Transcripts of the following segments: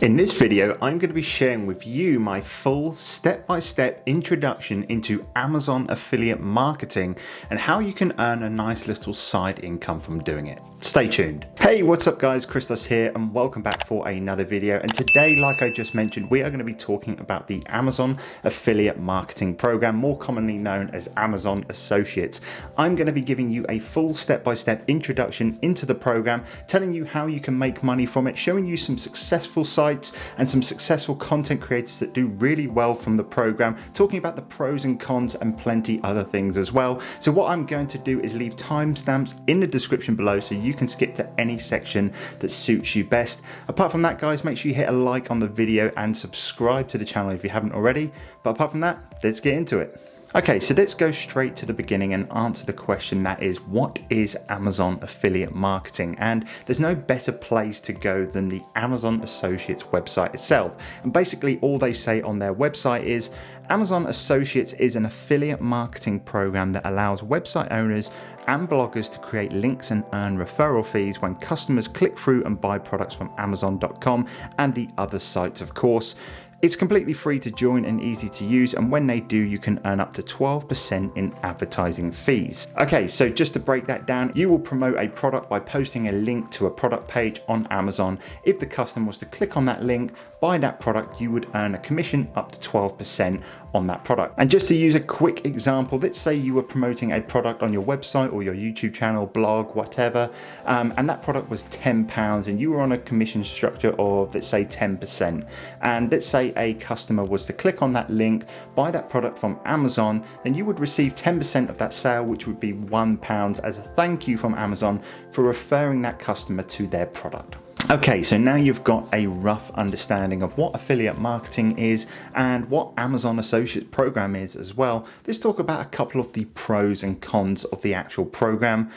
In this video, I'm going to be sharing with you my full step-by-step introduction into Amazon affiliate marketing and how you can earn a nice little side income from doing it. Stay tuned. Hey, what's up guys, Christos here and welcome back for another video. And today, like I just mentioned, we are going to be talking about the Amazon affiliate marketing program, more commonly known as Amazon Associates. I'm going to be giving you a full step-by-step introduction into the program, telling you how you can make money from it, showing you some successful sites and some successful content creators that do really well from the program, talking about the pros and cons and plenty other things as well. So what I'm going to do is leave timestamps in the description below so you can skip to any section that suits you best. Apart from that, guys, make sure you hit a like on the video and subscribe to the channel if you haven't already. But apart from that, let's get into it. Okay, so let's go straight to the beginning and answer the question that is, what is Amazon affiliate marketing? And there's no better place to go than the Amazon Associates website itself. And basically all they say on their website is, Amazon Associates is an affiliate marketing program that allows website owners and bloggers to create links and earn referral fees when customers click through and buy products from Amazon.com and the other sites, of course. It's completely free to join and easy to use, and when they do, you can earn up to 12% in advertising fees. Okay, so just to break that down, you will promote a product by posting a link to a product page on Amazon. If the customer was to click on that link, buy that product, you would earn a commission up to 12% on that product. And just to use a quick example, let's say you were promoting a product on your website or your YouTube channel, blog, whatever, and that product was £10 and you were on a commission structure of, let's say, 10%. And let's say a customer was to click on that link, buy that product from Amazon, then you would receive 10% of that sale, which would be £1 as a thank you from Amazon for referring that customer to their product. Okay, so now you've got a rough understanding of what affiliate marketing is and what Amazon Associates program is as well. Let's talk about a couple of the pros and cons of the actual program.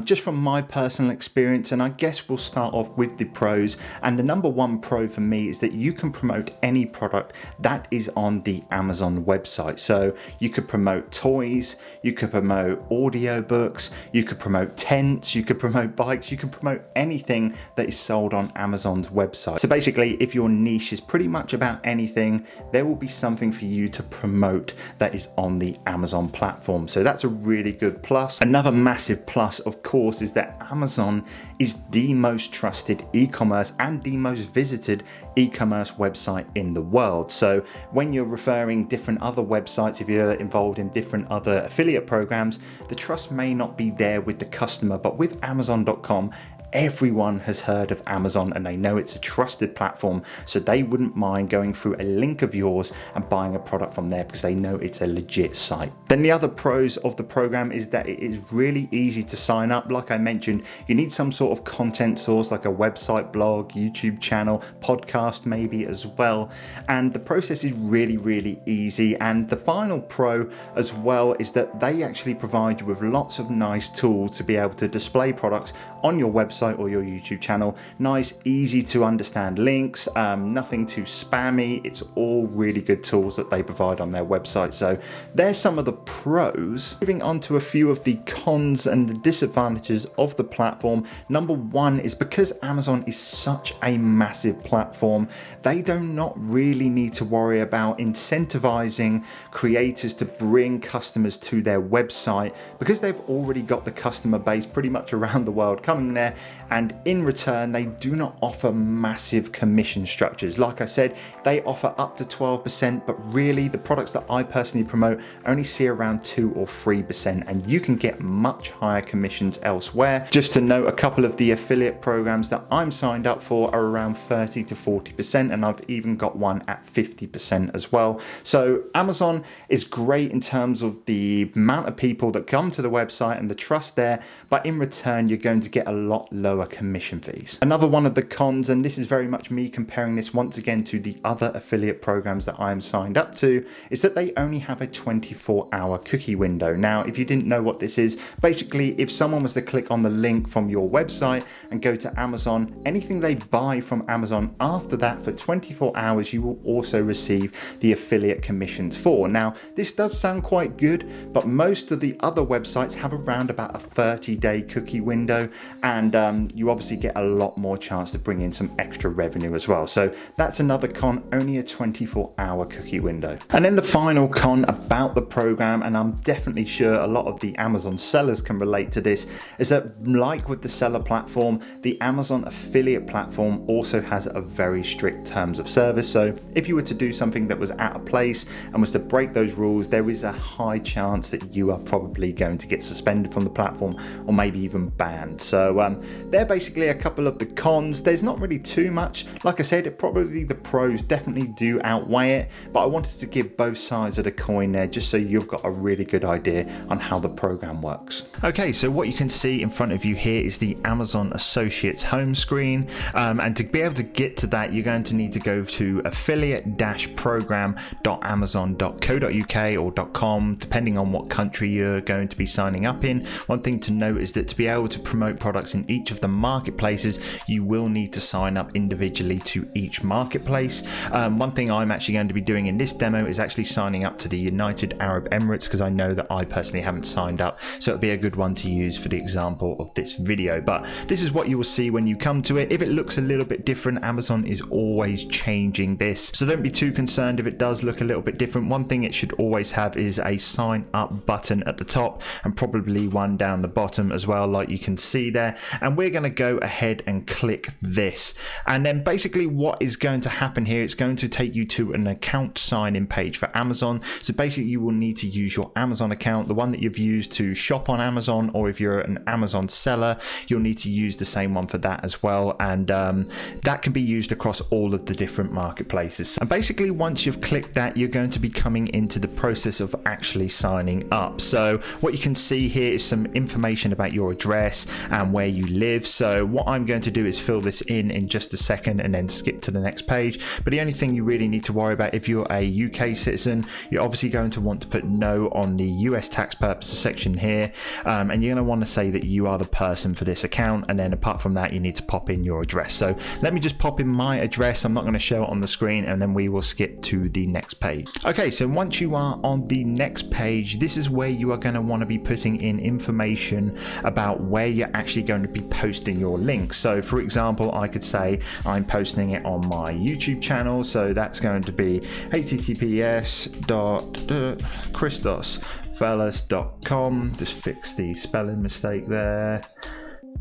Just from my personal experience, and I guess we'll start off with the pros. And the number one pro for me is that you can promote any product that is on the Amazon website. So you could promote toys, you could promote audiobooks, you could promote tents, you could promote bikes, you could promote anything that is sold on Amazon's website. So basically, if your niche is pretty much about anything, there will be something for you to promote that is on the Amazon platform. So that's a really good plus. Another massive plus, of course, is that Amazon is the most trusted e-commerce and the most visited e-commerce website in the world. So when you're referring different other websites, if you're involved in different other affiliate programs, the trust may not be there with the customer, but with Amazon.com, everyone has heard of Amazon and they know it's a trusted platform, so they wouldn't mind going through a link of yours and buying a product from there because they know it's a legit site. Then the other pros of the program is that it is really easy to sign up. Like I mentioned, you need some sort of content source like a website, blog, YouTube channel, podcast maybe as well. And the process is really, really easy. And the final pro as well is that they actually provide you with lots of nice tools to be able to display products on your website or your YouTube channel. Nice, easy to understand links, nothing too spammy. It's all really good tools that they provide on their website. So there's some of the pros. Moving on to a few of the cons and the disadvantages of the platform. Number one is because Amazon is such a massive platform, they do not really need to worry about incentivizing creators to bring customers to their website because they've already got the customer base pretty much around the world coming there. And in return, they do not offer massive commission structures. Like I said, they offer up to 12%, but really the products that I personally promote only see around 2 or 3%, and you can get much higher commissions elsewhere. Just to note, a couple of the affiliate programs that I'm signed up for are around 30 to 40%, and I've even got one at 50% as well. So Amazon is great in terms of the amount of people that come to the website and the trust there, but in return, you're going to get a lot lower commission fees. Another one of the cons, and this is very much me comparing this once again to the other affiliate programs that I am signed up to, is that they only have a 24-hour cookie window. Now, if you didn't know what this is, basically if someone was to click on the link from your website and go to Amazon, anything they buy from Amazon after that for 24 hours, you will also receive the affiliate commissions for. Now, this does sound quite good, but most of the other websites have around about a 30-day cookie window, and you obviously get a lot more chance to bring in some extra revenue as well. So that's another con, only a 24-hour cookie window. And then the final con about the program, and I'm definitely sure a lot of the Amazon sellers can relate to this, is that like with the seller platform, the Amazon affiliate platform also has a very strict terms of service. So if you were to do something that was out of place and was to break those rules, there is a high chance that you are probably going to get suspended from the platform or maybe even banned. So they're basically a couple of the cons. There's not really too much. Like I said, probably the pros definitely do outweigh it, but I wanted to give both sides of the coin there just so you've got a really good idea on how the program works. Okay, so what you can see in front of you here is the Amazon Associates home screen, and to be able to get to that, you're going to need to go to affiliate-program.amazon.co.uk or .com, depending on what country you're going to be signing up in. One thing to note is that to be able to promote products in each of the marketplaces, you will need to sign up individually to each marketplace. One thing I'm actually going to be doing in this demo is actually signing up to the United Arab Emirates, because I know that I personally haven't signed up, so it'll be a good one to use for the example of this video. But this is what you will see when you come to it. If it looks a little bit different, Amazon is always changing this, so don't be too concerned if it does look a little bit different. One thing it should always have is a sign up button at the top and probably one down the bottom as well, like you can see there. And we're going to go ahead and click this, and then basically what is going to happen here, it's going to take you to an account sign in page for Amazon. So basically you will need to use your Amazon account, the one that you've used to shop on Amazon, or if you're an Amazon seller, you'll need to use the same one for that as well. And that can be used across all of the different marketplaces. And basically once you've clicked that, you're going to be coming into the process of actually signing up. So what you can see here is some information about your address and where you live. So what I'm going to do is fill this in just a second and then skip to the next page. But the only thing you really need to worry about, if you're a UK citizen, you're obviously going to want to put no on the US tax purposes section here, and you're going to want to say that you are the person for this account, and then apart from that you need to pop in your address. So let me just pop in my address. I'm not going to show it on the screen, and then we will skip to the next page. Okay, so once you are on the next page, this is where you are going to want to be putting in information about where you're actually going to be posting your links. So for example, I could say I'm posting it on my YouTube channel, so that's going to be https://christosfellas.com. just fix the spelling mistake there,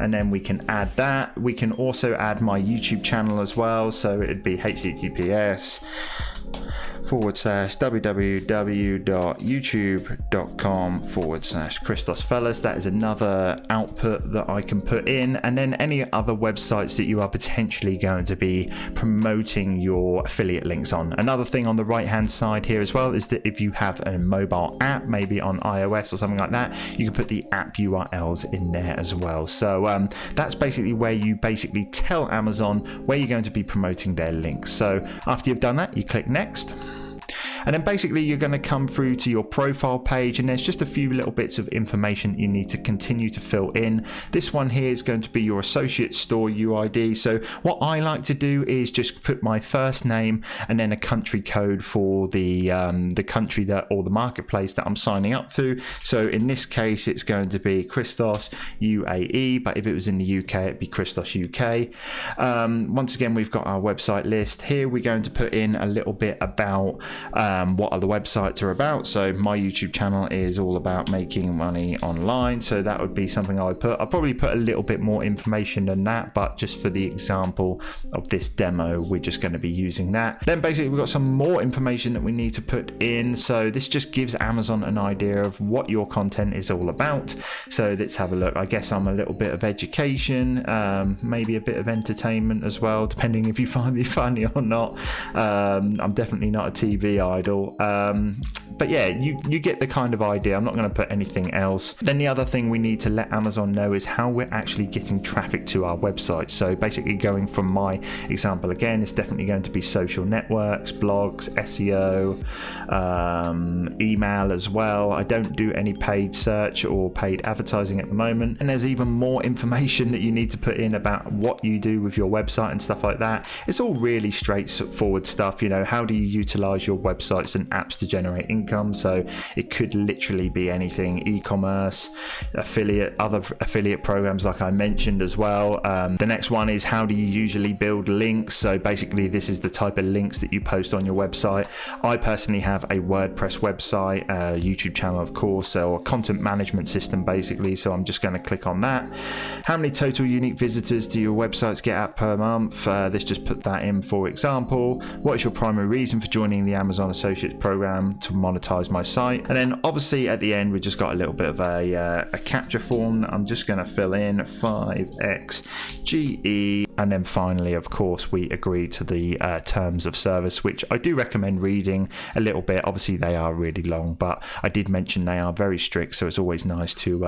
and then we can add that. We can also add my YouTube channel as well, so it'd be https://www.youtube.com/Christos Fellas. That is another output that I can put in, and then any other websites that you are potentially going to be promoting your affiliate links on. Another thing on the right hand side here as well is that if you have a mobile app, maybe on iOS or something like that, you can put the app URLs in there as well. So that's basically where you basically tell Amazon where you're going to be promoting their links. So after you've done that, you click next. And then basically you're going to come through to your profile page, and there's just a few little bits of information you need to continue to fill in. This one here is going to be your associate store UID. So what I like to do is just put my first name and then a country code for the country that, or the marketplace that I'm signing up to. So in this case it's going to be Christos UAE, but if it was in the UK it'd be Christos UK. Once again, we've got our website list here. We're going to put in a little bit about what other websites are about. So my YouTube channel is all about making money online, so that would be something I would put. I'll probably put a little bit more information than that, but just for the example of this demo, we're just going to be using that. Then basically we've got some more information that we need to put in. So this just gives Amazon an idea of what your content is all about. So let's have a look. I guess I'm a little bit of education, maybe a bit of entertainment as well, depending if you find me funny or not. I'm definitely not a TV idol, but yeah, you get the kind of idea. I'm not going to put anything else. Then the other thing we need to let Amazon know is how we're actually getting traffic to our website. So basically, going from my example again, it's definitely going to be social networks, blogs, SEO, email as well. I don't do any paid search or paid advertising at the moment, and there's even more information that you need to put in about what you do with your website and stuff like that. It's all really straightforward stuff. You know, how do you utilize your website websites and apps to generate income. So it could literally be anything: e-commerce, other affiliate programs like I mentioned as well. The next one is, how do you usually build links? So basically this is the type of links that you post on your website. I personally have a WordPress website, a YouTube channel of course, or a content management system basically, so I'm just going to click on that. How many total unique visitors do your websites get at per month? Let's just put that in for example. What is your primary reason for joining the Amazon Associates program? To monetize my site. And then obviously at the end we just got a little bit of a capture form that I'm just going to fill in, 5xGE, and then finally of course we agree to the terms of service, which I do recommend reading a little bit. Obviously they are really long, but I did mention they are very strict, so it's always nice to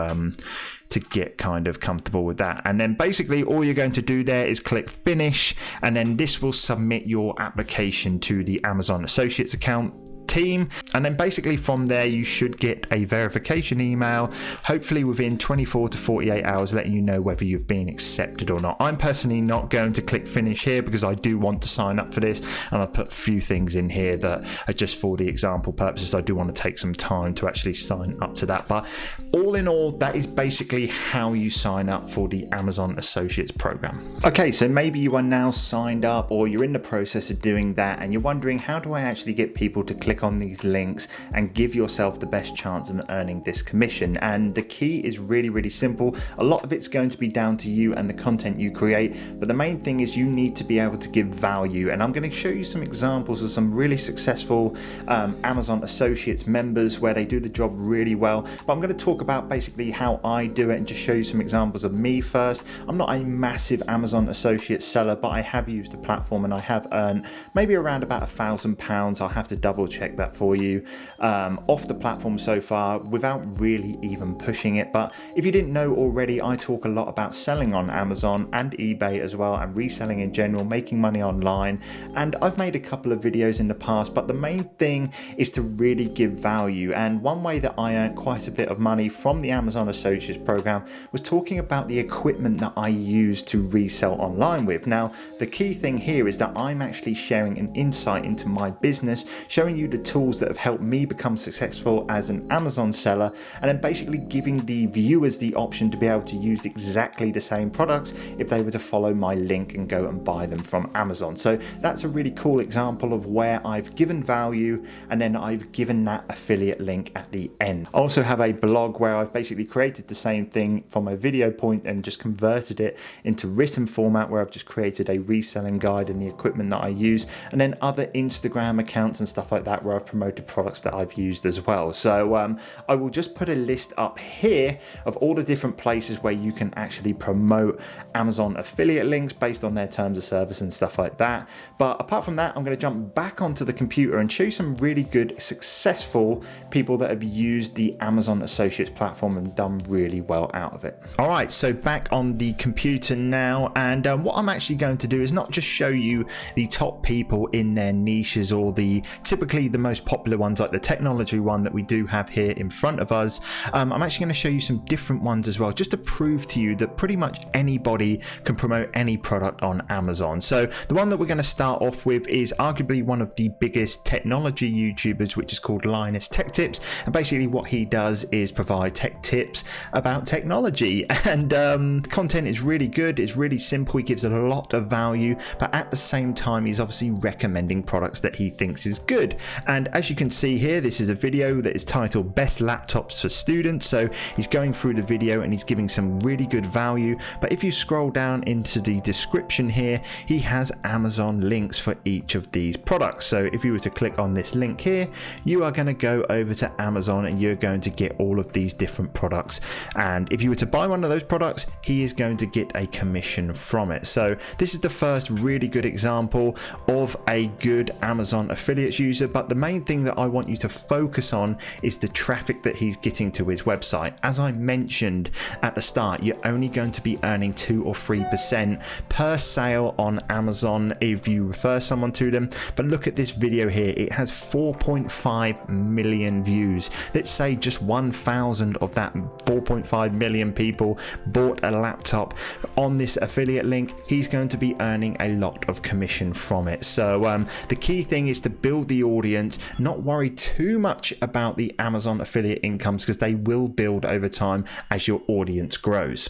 get kind of comfortable with that. And then basically all you're going to do there is click finish, and then this will submit your application to the Amazon Associates account team, and then basically from there you should get a verification email, hopefully within 24 to 48 hours, letting you know whether you've been accepted or not. I'm personally not going to click finish here because I do want to sign up for this, and I've put a few things in here that are just for the example purposes. I do want to take some time to actually sign up to that, but all in all, that is basically how you sign up for the Amazon Associates program. Okay, so maybe you are now signed up, or you're in the process of doing that, and you're wondering, how do I actually get people to click on these links and give yourself the best chance of earning this commission? And the key is really simple. A lot of it's going to be down to you and the content you create, but the main thing is you need to be able to give value. And I'm going to show you some examples of some really successful Amazon Associates members where they do the job really well, but I'm going to talk about basically how I do it and just show you some examples of me first. I'm not a massive Amazon Associates seller, but I have used the platform and I have earned maybe around about £1,000. I'll have to double check that for you off the platform so far without really even pushing it. But if you didn't know already, I talk a lot about selling on Amazon and eBay as well, and reselling in general, making money online, and I've made a couple of videos in the past, but the main thing is to really give value. And one way that I earned quite a bit of money from the Amazon Associates program was talking about the equipment that I use to resell online with. Now the key thing here is that I'm actually sharing an insight into my business, showing you the tools that have helped me become successful as an Amazon seller, and then basically giving the viewers the option to be able to use exactly the same products if they were to follow my link and go and buy them from Amazon. So that's a really cool example of where I've given value and then I've given that affiliate link at the end. I also have a blog where I've basically created the same thing from a video point and just converted it into written format, where I've just created a reselling guide and the equipment that I use, and then other Instagram accounts and stuff like that where I've promoted products that I've used as well. So I will just put a list up here of all the different places where you can actually promote Amazon affiliate links based on their terms of service and stuff like that. But apart from that, I'm going to jump back onto the computer and show you some really good successful people that have used the Amazon Associates platform and done really well out of it. All right, so back on the computer now, and what I'm actually going to do is not just show you the top people in their niches, or typically the most popular ones like the technology one that we do have here in front of us. I'm actually going to show you some different ones as well, just to prove to you that pretty much anybody can promote any product on Amazon. So the one that we're going to start off with is arguably one of the biggest technology YouTubers, which is called Linus Tech Tips, and basically what he does is provide tech tips about technology, and the content is really good, it's really simple, he gives a lot of value, but at the same time he's obviously recommending products that he thinks is good. And as you can see here, this is a video that is titled Best Laptops for Students. So he's going through the video and he's giving some really good value, but if you scroll down into the description here, he has Amazon links for each of these products. So if you were to click on this link here, you are going to go over to Amazon and you're going to get all of these different products, and if you were to buy one of those products, he is going to get a commission from it. So this is the first really good example of a good Amazon affiliates user, but the main thing that I want you to focus on is the traffic that he's getting to his website. As I mentioned at the start, you're only going to be earning 2 or 3% per sale on Amazon if you refer someone to them. But look at this video here, it has 4.5 million views. Let's say just 1,000 of that 4.5 million people bought a laptop on this affiliate link, he's going to be earning a lot of commission from it. So the key thing is to build the audience audience, not worry too much about the Amazon affiliate incomes because they will build over time as your audience grows.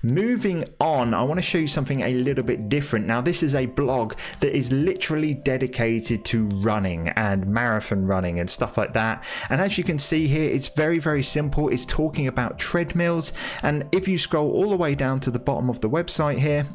Moving on, I want to show you something a little bit different. Now, this is a blog that is literally dedicated to running and marathon running and stuff like that. And as you can see here, it's very, very simple. It's talking about treadmills. And if you scroll all the way down to the bottom of the website here,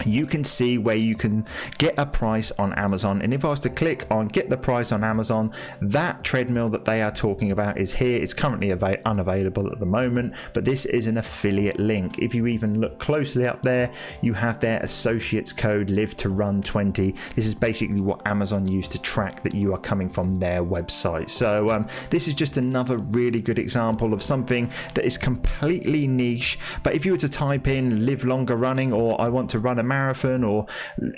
you can see where you can get a price on Amazon. And if I was to click on get the price on Amazon, that treadmill that they are talking about is here. It's currently unavailable at the moment, but this is an affiliate link. If you even look closely up there, you have their associates code live to run 20. This is basically what Amazon used to track that you are coming from their website. So this is just another really good example of something that is completely niche. But if you were to type in live longer running, or I want to run a marathon, or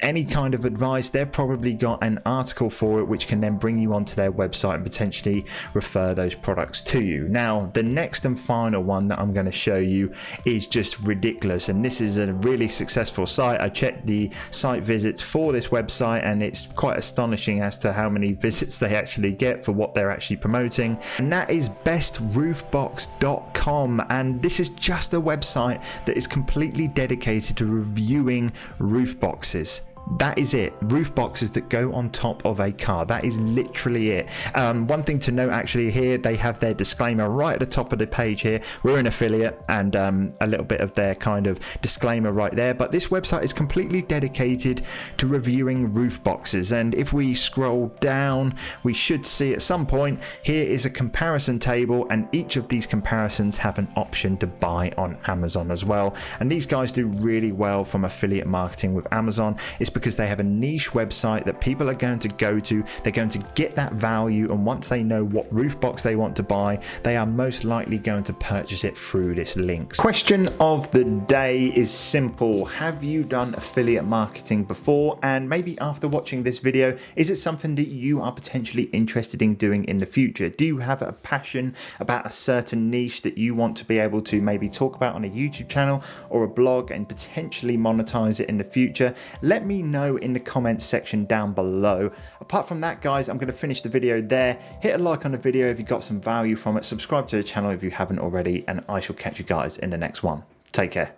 any kind of advice, they've probably got an article for it which can then bring you onto their website and potentially refer those products to you. Now, the next and final one that I'm going to show you is just ridiculous, and this is a really successful site. I checked the site visits for this website and it's quite astonishing as to how many visits they actually get for what they're actually promoting, and that is bestroofbox.com. and this is just a website that is completely dedicated to reviewing roof boxes. That is it. Roof boxes that go on top of a car. That is literally it. One thing to note actually here, they have their disclaimer right at the top of the page here. We're an affiliate, and a little bit of their kind of disclaimer right there. But this website is completely dedicated to reviewing roof boxes. And if we scroll down, we should see at some point here is a comparison table, and each of these comparisons have an option to buy on Amazon as well. And these guys do really well from affiliate marketing with Amazon. It's because they have a niche website that people are going to go to. They're going to get that value, and once they know what roof box they want to buy, they are most likely going to purchase it through this link. Question of the day is simple. Have you done affiliate marketing before? And maybe after watching this video, is it something that you are potentially interested in doing in the future? Do you have a passion about a certain niche that you want to be able to maybe talk about on a YouTube channel or a blog and potentially monetize it in the future? Let me know in the comments section down below. Apart from that, guys, I'm going to finish the video there. Hit a like on the video if you got some value from it. Subscribe to the channel if you haven't already, and I shall catch you guys in the next one. Take care.